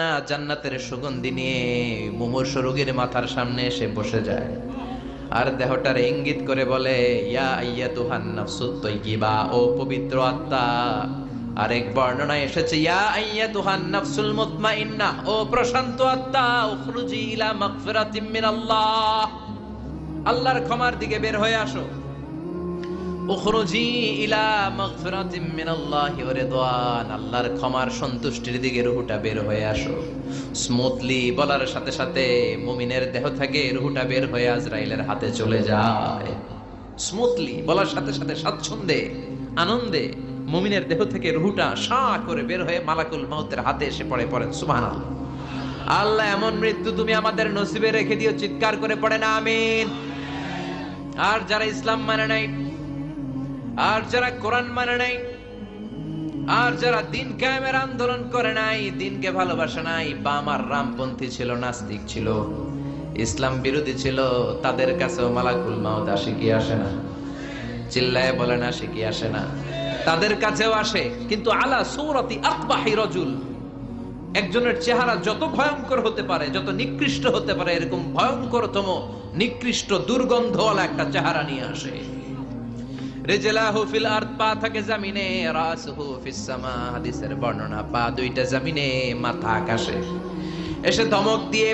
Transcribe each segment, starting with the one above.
না জান্নাতের সুগন্ধি নিয়ে মুমূর্ষু রোগীর মাথার সামনে এসে বসে যায় আর দেহটার ইঙ্গিত করে বলে, ইয়া আইয়াতুহান নাফসুত তাইয়্যিবা, ও পবিত্র আত্মা। আরেক বর্ণনায় এসেছে, ইয়া আইয়াতুহান নাফসুল মুতমাইন্নাহ, ও প্রশান্ত আত্মা, উখরুজি ইলা মাগফিরাতিম মিনাল্লাহ, আল্লাহর ক্ষমার দিকে বের হয়ে আসো। উখরুজি ইলা মাগফিরাতিম মিনাল্লাহি ওয়া রিদওয়ান, আল্লাহর ক্ষমার সন্তুষ্টির দিকে রূহটা বের হয়ে আসো। স্মুথলি বলার সাথে সাথে মুমিনের দেহ থেকে রূহটা বের হয়ে আজরাইলের হাতে চলে যায়। স্মুথলি বলার সাথে সাথে স্বাচ্ছন্দ্যে আনন্দে মুমিনের দেহ থেকে রূহটা সা করে বের হয়ে মালাকুল মাউতের হাতে এসে পড়ে। পড়েন সুবহানাল্লাহ। আল্লাহ এমন মৃত্যু তুমি আমাদের নসিবে রেখে দিও, চিৎকার করে পড়ে না আমিন। আর যারা ইসলাম মানে নাই, আর যারা কোরআন মানে নাই, আর যারা দিন কায়েমের আন্দোলন করে নাই, দিনকে ভালোবাসে নাই, বাম আর রামপন্থী ছিল, নাস্তিক ছিল, ইসলাম বিরোধী ছিল, তাদের কাছেও মালাকুল মাউত আসে কি আসে না? চিল্লায় বলেন আসে কি আসে না? তাদের কাছেও আসে, কিন্তু আলা সূরাতি আকবাহি রাজুল, একজনের চেহারা যত ভয়ঙ্কর হতে পারে, যত নিকৃষ্ট হতে পারে, এরকম ভয়ঙ্করতম নিকৃষ্ট দুর্গন্ধওয়ালা একটা চেহারা নিয়ে আসে। রিজলাহু ফিল আরদ, পা থাকে জমিনে, রাসুহু ফিস সামা, হাদিসের বর্ণনা, পা দুইটা জমিনে, মাথা আকাশে। এসে ধমক দিয়ে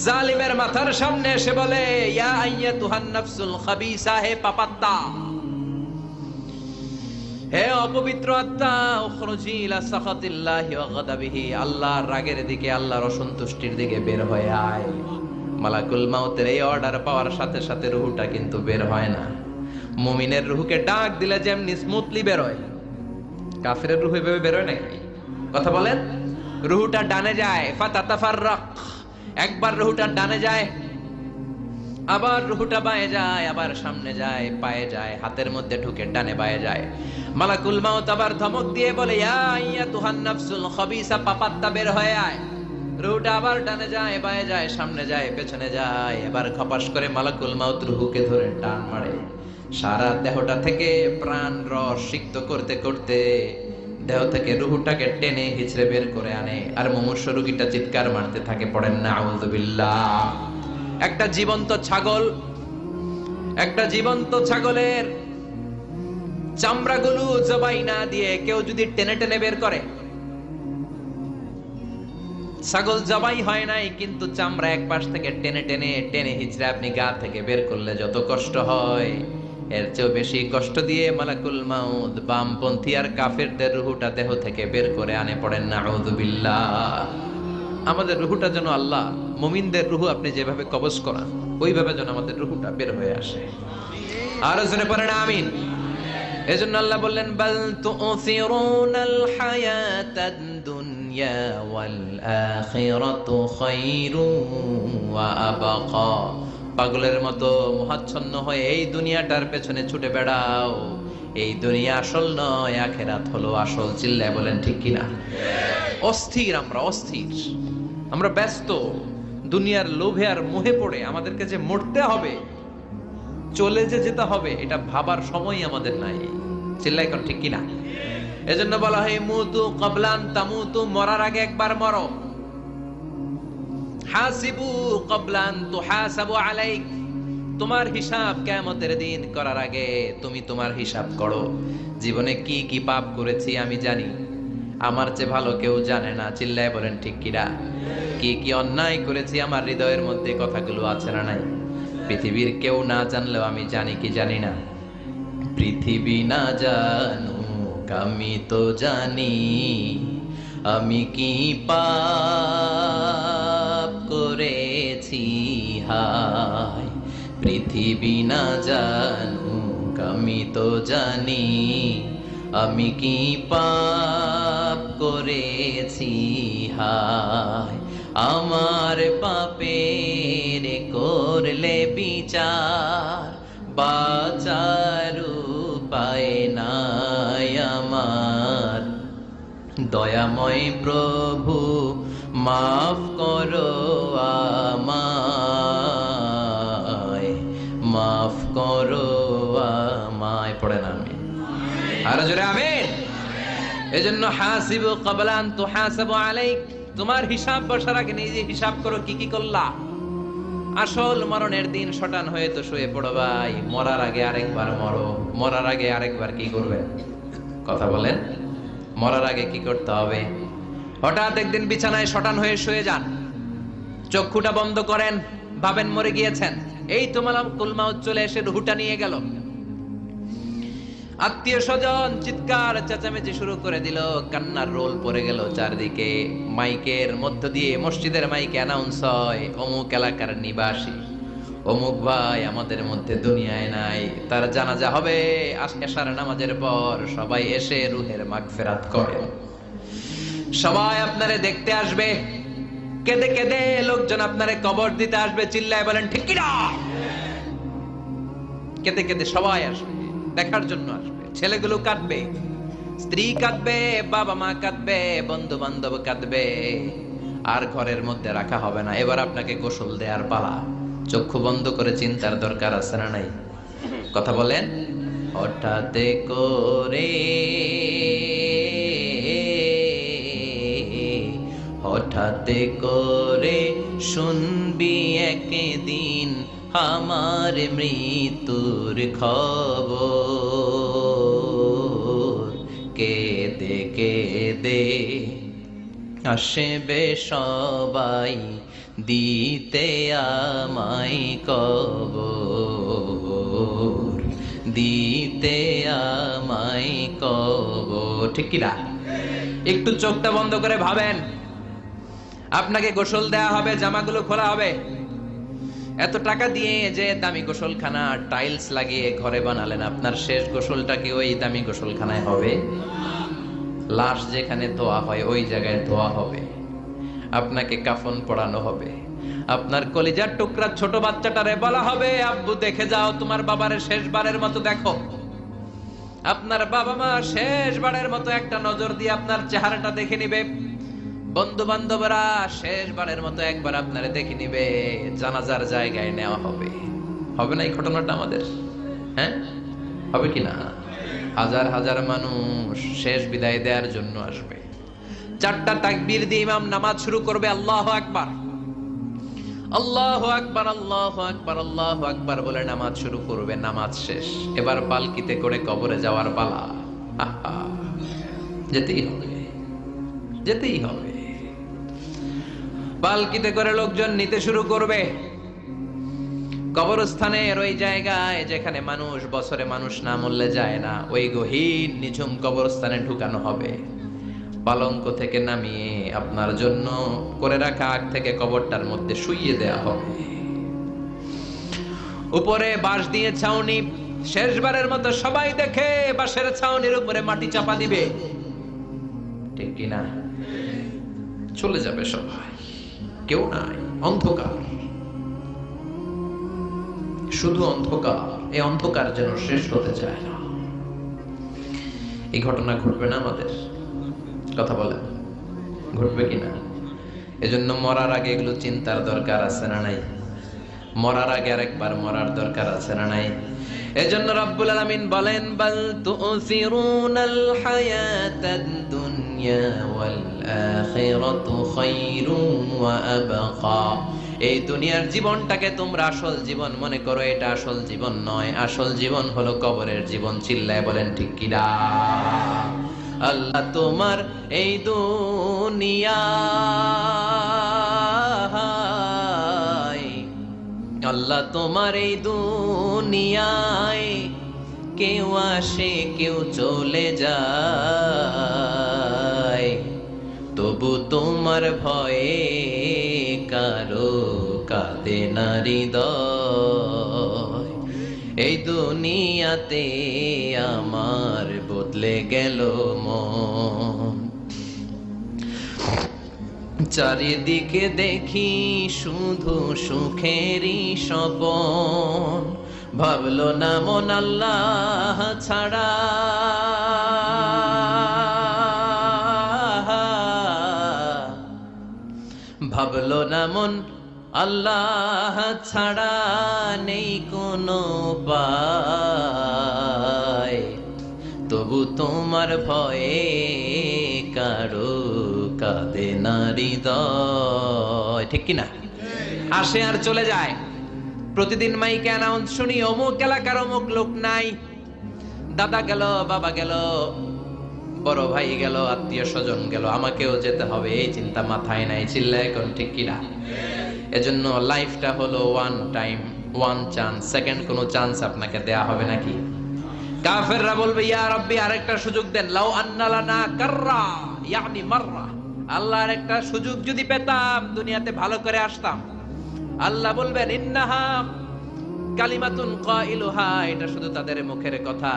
জালিমের মাথার সামনে এসে বলে, ইয়া আইয়াতুহান নাফসুল খাবিসা, হে পাপাত্তা, হে অপবিত্র আত্মা, উখরুজি ইলা সাখাতিল্লাহি ওয়া গাদাবিহি, আল্লাহর রাগের দিকে, আল্লাহর অসন্তুষ্টির দিকে বের হয়ে আয়। মালাকুল মাউতের এই অর্ডার পাওয়ার সাথে সাথে রূহটা কিন্তু বের হয় না। মুমিনের রূহকে ডাক দিলে যেমনি স্মুথলি বের হয়, কাফিরের রূহ এভাবে বের হয় নাকি? কথা বলেন। রূহটা ডানে যায়, ফাতাতাফাররাক, একবার রূহটা ডানে যায়, আবার রূহটা বায়ে যায়, আবার সামনে যায়, পায়ে যায়, হাতের মধ্যে ঢুকে ডানে বায়ে যায়। মালাকুল মাউত আবার ধমক দিয়ে বলে, ইয়া আইয়াতুহান নাফসুল খাবিসা, পাপাত্তা, বের হয়ে আয়। রূহটা আবার ডানে যায়, বায়ে যায়, সামনে যায়, পেছনে যায়। এবার খপাস করে মালাকুল মাউত রূহকে ধরে টান মারে। সারা দেহটা থেকে প্রাণ রস সিক্ত করতে করতে দেহ থেকে রূহটাকে টেনে হিচড়ে বের করে আনে। আর মুমূর্ষু রোগীটা চিৎকার মারতে থাকে, পড়েন না আউযু বিল্লাহ। একটা জীবন্ত ছাগলের চামড়াগুলো জবাই না দিয়ে কেউ যদি টেনে টেনে বের করে, ছাগল জবাই হয় নাই কিন্তু চামড়া এক পাশ থেকে টেনে টেনে টেনে হিচড়ে আপনি গা থেকে বের করলে যত কষ্ট হয়, এর চেয়েও বেশি কষ্ট দিয়ে মালাকুল মাউত বামপন্থী আর কাফেরদের রূহটা দেহ থেকে বের করে আনে। পড়েন না আউযু বিল্লাহ। আমাদের রূহটা যেন আল্লাহ মুমিনদের রূহ আপনি যেভাবে কবজ করান, ওইভাবে যেন আমাদের রূহটা বের হয়ে আসে। আর জোরে পড়েন আমিন। এজন্য আল্লাহ বললেন, বাল তুসিরুনাল হায়াতাদ দুনিয়া ওয়াল আখিরাতু খায়রুন ওয়া আবকা, পাগলের মতো মোহাচ্ছন্ন হয়ে এই দুনিয়াটার পেছনে ছুটে বেড়াও। এই দুনিয়া আসল নয়, আখিরাত হলো আসল। চিল্লায় বলেন ঠিক কিনা? অস্থির, আমরা ব্যস্ত দুনিয়ার লোভে আর মোহে পড়ে আমাদেরকে যে মরতে হবে, চলে যে যেতে হবে, এটা ভাবার সময় আমাদের নাই। চিল্লাই কোন ঠিক কিনা? এজন্য বলা হয়, মুতু ক্বাবলান তামুতু, মরার আগে একবার মরো। হাসিবু ক্বাবলান তুহাসাবু আলাইক, তোমার হিসাব কিয়ামতের দিন করার আগে তুমি তোমার হিসাব করো। জীবনে কি কি পাপ করেছি আমি জানি, আমার চেয়ে ভালো কেউ জানে না। চিল্লায় বলেন ঠিক কিনা? কি কি অন্যায় করেছি আমার হৃদয়ের মধ্যে কথাগুলো আছে না নাই? পৃথিবীর কেউ না জানলেও আমি জানি কি জানি না? পৃথিবী না জানুক আমি তো জানি, আমি কি পাপ করেছি হায়। পৃথিবী না জানুক আমি তো জানি, আমি কি পাপ করেছি হায়। আমার পাপের করলে বিচার, বাঁচার উপায় নাই আমার। দয়াময় প্রভু মাফ করো আমায়, মাফ করো আমায়। পড়েন আমিন। আর জোরে আমিন। এজন্য হাসিবু ক্বাবলা আন তুহাসাবু আলাইক, তোমার হিসাব বসার আগে নিজে হিসাব করো কি কি করলা। আসল মরণের দিন শটান হয়ে তো শুয়ে পড়ো ভাই, মরার আগে আরেকবার মরো। মরার আগে আরেকবার কি করবে কথা বলেন? মরার আগে কি করতে হবে? হঠাৎ একদিন বিছানায় শটান হয়ে শুয়ে যান, চক্ষুটা বন্ধ করেন, ভাবেন মরে গিয়েছেন। এই তো মালাকুল মাউত চলে এসে রুহটা নিয়ে গেল। আত্মীয় স্বজন চিৎকার চেঁচামেচি শুরু করে দিল, কান্নার রোল পড়ে গেল চারদিকে। মাইকের মধ্য দিয়ে, মসজিদের মাইকে অ্যানাউন্স হয়, অমুক এলাকার নিবাসী অমুক ভাই আমাদের মধ্যে দুনিয়ায় নাই, তার জানাজা হবে এশার নামাজের পর। সবাই এসে রুহের মাগফিরাত করে। সবাই আপনারে দেখতে আসবে, কেঁদে কেঁদে লোকজন আপনারে কবর দিতে আসবে। চিল্লায় বলেন ঠিক কি না? কেঁদে কেঁদে সবাই আসবে, দেখার জন্য আসবে। ছেলেগুলো কাঁদবে, স্ত্রী কাঁদবে, বাবা মা কাঁদবে, বন্ধু বান্ধব কাঁদবে। আর ঘরের মধ্যে রাখা হবে না। এবার আপনাকে গোসল দেওয়ার পালা। চক্ষু বন্ধ করে চিন্তার দরকার আছে না নাই? কথা বলেন। হঠাৎ করে, হঠাৎ করে শুনবি একদিন আমার মৃত্যুর খবর। কেঁদে কেঁদে আসবে সবাই দিতে আমায় কবর, দিতে আমায় কবর। ঠিক কি না? একটু চোখটা বন্ধ করে ভাবেন, আপনাকে গোসল দেয়া হবে, জামাগুলো খোলা হবে। এত টাকা দিয়ে যে দামি গোসলখানা টাইলস লাগিয়ে ঘরে বানালেন, আপনার শেষ গোসলটা কি ওই দামি গোসলখানায় হবে? লাশ যেখানে ধোয়া হয় ওই জায়গায় ধোয়া হবে। আপনাকে কাফন পরানো হবে। আপনার কলিজার টুকরা ছোট বাচ্চাটারে বলা হবে, আব্বু দেখে যাও তোমার বাবারে শেষবারের মতো দেখো। আপনার বাবা মা শেষবারের মতো একটা নজর দিয়ে আপনার চেহারাটা দেখে নিবে। বন্ধু বান্ধবরা শেষবারের মতো একবার আপনারে দেখে নিবে। জানাজার জায়গায় নেওয়া হবে। হবে না এই ঘটনাটা আমাদের? হ্যাঁ, হবে কি না? হাজার হাজার মানুষ শেষ বিদায় দেওয়ার জন্য আসবে। চারটা তাকবীর দিয়ে ইমাম নামাজ শুরু করবে। আল্লাহু আকবার, আল্লাহু আকবার, আল্লাহু আকবার, আল্লাহু আকবার বলে নামাজ শুরু করবে। নামাজ শেষ। এবার পালকিতে করে কবরে যাওয়ার পালা। আহা, যেতেই হবে, যেতেই হবে। পালকিতে করে লোকজন নিতে শুরু করবে। কবরস্থানের ওই জায়গায় যেখানে মানুষ বছরে মানুষ না মরলে যায় না, ওই গহীন নিঝুম কবরস্থানে ঢুকানো হবে। পালঙ্ক থেকে নামিয়ে আপনার জন্য করে রাখা আগ থেকে কবরটার মধ্যে শুইয়ে দেয়া হবে। উপরে বাঁশ দিয়ে ছাউনি, শেষবারের মতো সবাই দেখে বাঁশের ছাউনির উপরে মাটি চাপা দিবে। ঠিক কিনা? চলে যাবে সবাই, কেউ নাই, অন্ধকার, শুধু অন্ধকার। এই অন্ধকার যেন শেষ হতে চায় না। এই ঘটনা ঘটবে না আমাদের? কথা বলেন, ঘটবে কিনা? এজন্য মরার আগে এগুলো চিন্তার দরকার আছে না নাই? মরার আগে আরেকবার মরার দরকার আছে না নাই? এজন্য রব্বুল আলামিন বলেন, বাল তুসিরুনাল হায়াতাদ দুনিয়া ওয়াল আখিরাতু খায়রুন ওয়া আবকা। এই দুনিয়ার জীবনটাকে তোমরা আসল জীবন মনে করো, এটা আসল জীবন নয়। আসল জীবন হলো কবরের জীবন। চিল্লায় বলেন ঠিক কিনা? আল্লাহ তোমার এই দুনিয়া, আল্লাহ তোমার এই দুনিয়ায় কেউ আসে কেউ চলে যায়, তবু তোমার ভয়ে কারো কাঁদে না হৃদয়। এই দুনিয়াতে আমার বদলে গেল মন। চারিদিকে দেখি শুধু সুখেরই স্বপন। ভাবলো না মন আল্লাহ ছাড়া, ভাবলো না মন আল্লাহ ছাড়া নেই কোনো উপায়, তবু তোমার ভয়ে কারো কাঁদে না হৃদয়, ঠিক কিনা? আসে আর চলে যায়। প্রতিদিন মাইকে অ্যানাউন্স শুনি, অমুক এলাকার অমুক লোক নাই, দাদা গেল, বাবা গেল, বড় ভাই গেল, আত্মীয় স্বজন গেল, আমাকেও যেতে হবে, এই চিন্তা মাথায় নাই। চিল্লায় এখন, ঠিক কিনা? এজন্য লাইফটা হলো one time, one chance, second কোনো চান্স আপনাকে দেয়া হবে নাকি? কাফেররা বলবে, ইয়া রাব্বি আরেকটা সুযোগ দেন, লাউ আন্না লানা কাররা ইয়ানি মাররা, আল্লাহর একটা সুযোগ যদি পেতাম দুনিয়াতে ভালো করে আসতাম। আল্লাহ বলবেন, ইন্নাহা কালিমাতুন কাইলুহা, এটা শুধু তাদের মুখের কথা,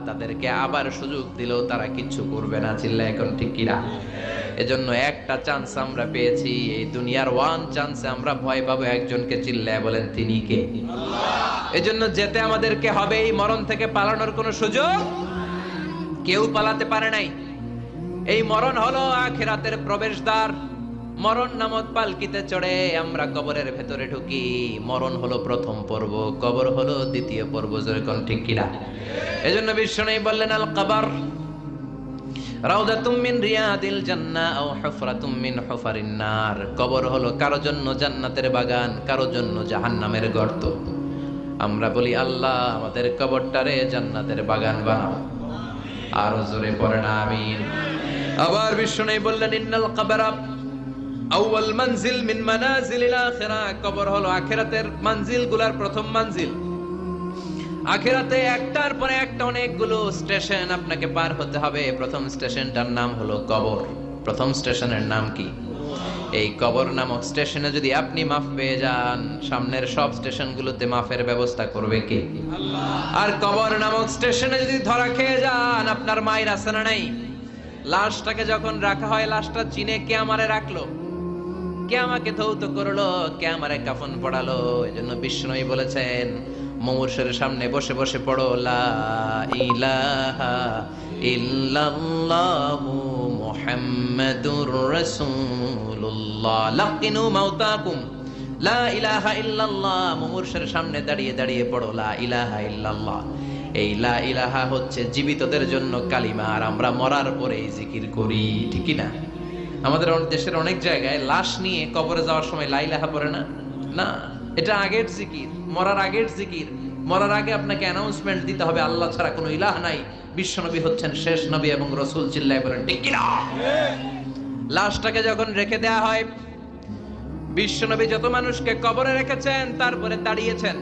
তাদেরকে আবার সুযোগ দিলেও তারা কিচ্ছু করবে না। চিল্লায় এখন, ঠিক কিনা? এজন্য একটা চান্স আমরা পেয়েছি, এই দুনিয়ার ওয়ান চান্সে আমরা ভয় পাবো একজনকে। চিল্লায় বলেন, তিনি কে? এজন্য যেতে আমাদেরকে হবে। এই মরণ থেকে পালানোর কোনো সুযোগ কেউ পালাতে পারে নাই। এই মরণ হলো আখিরাতের প্রবেশদ্বার। মরণ নামক পালকিতে চড়ে আমরা কবরের ভেতরে ঢুকি। মরণ হলো প্রথম পর্ব, কবর হলো দ্বিতীয় পর্ব। যেরকম, ঠিক কিনা? এজন্য বিশ্বনবী বললেন, আল কবর রাউদাতুম মিন রিয়াদিল জান্নাহ আও হুফরাতুম মিন হুফারিন নার। কবর হলো কারো জন্য জান্নাতের বাগান, কারো জন্য জাহান্নামের গর্ত। আমরা বলি, আল্লাহ আমাদের কবরটারে জান্নাতের বাগান বানাও। আরো জোরে পড়েন আমিন। আবার বিশ্বনবী বললেন, ইন্নাল কবরা আউয়াল মানজিল মিন মানাজিলিল আখিরাহ। কবর হলো আখিরাতের মানজিলগুলোর প্রথম মানজিল। আখিরাতে একটার পরে একটা অনেকগুলো স্টেশন আপনাকে পার হতে হবে। প্রথম স্টেশনটার নাম হলো কবর। প্রথম স্টেশনের নাম কি? এই কবর নামক স্টেশনে যদি আপনি মাফ পেয়ে যান, সামনের সব স্টেশনগুলোতে মাফের ব্যবস্থা করবে কে? আল্লাহ। আর কবর নামক স্টেশনে যদি ধরা খেয়ে যান, আপনার মায়ের আছে না নাই? লাশটাকে যখন রাখা হয়, লাশটা চিনে কে আমারে রাখলো, কে আমাকে ধৌত করলো, কে আমারে কাফন পড়ালো। এজন্য বিষ্ণুই বলেছেন, মুমূর্ষের সামনে বসে বসে পড়ো, লা ইলাহা ইল্লাল্লাহু মুহাম্মাদুর রাসূলুল্লাহ। লাকিনু মাউতাকুম লা ইলাহা ইল্লাল্লাহ। মুমূর্ষের সামনে দাঁড়িয়ে দাঁড়িয়ে পড়ো, লা ইলাহা ইল্লাল্লাহ। এই লা ইলাহা হচ্ছে জীবিতদের জন্য কালিমা, আর আমরা মরার পরে এই জিকির করি, ঠিক না? আমাদের দেশের অনেক জায়গায় লাশ নিয়ে কবরে যাওয়ার সময় লা ইলাহা পড়ে না। না, এটা আগের জিকির, মরার আগের জিকির। মরার আগে আপনাকে অ্যানাউন্সমেন্ট দিতে হবে, আল্লাহ ছাড়া কোনো ইলাহ নাই, বিশ্বনবী হচ্ছেন শেষ নবী এবং রাসূল। চিল্লায় বলেন, ঠিক কি না? লাশটাকে যখন রেখে দেয়া হয়, বিশ্বনবী যত মানুষকে কবরে রেখেছেন তারপরে দাঁড়িয়েছেন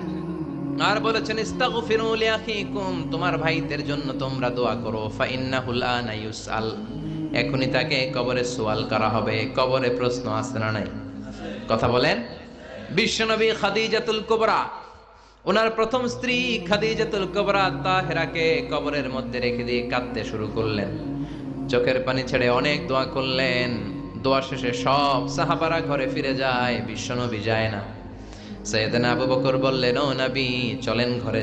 আর বলেছেন, ইস্তাগফিরু লিআখিকুম, তোমার ভাইদের জন্য তোমরা দোয়া করো। ফাইন্নাহুল আনা ইউসআল, এখনই তাকে কবরে সওয়াল করা হবে। কবরে প্রশ্ন আছে না নাই? কথা বলেন। বিশ্বনবী খাদিজাতুল কুবরা, ওনার প্রথম স্ত্রী খাদিজাতুল কুবরা তাহেরাকে কবরের মধ্যে রেখে দিয়ে কাঁদতে শুরু করলেন। চোখের পানি ছেড়ে অনেক দোয়া করলেন। দোয়া শেষে সব সাহাবারা ঘরে ফিরে যায়, বিশ্বনবী যায় না। সাইয়েদনা আবু বকর বললেন, ও নবী চলেন ঘরে।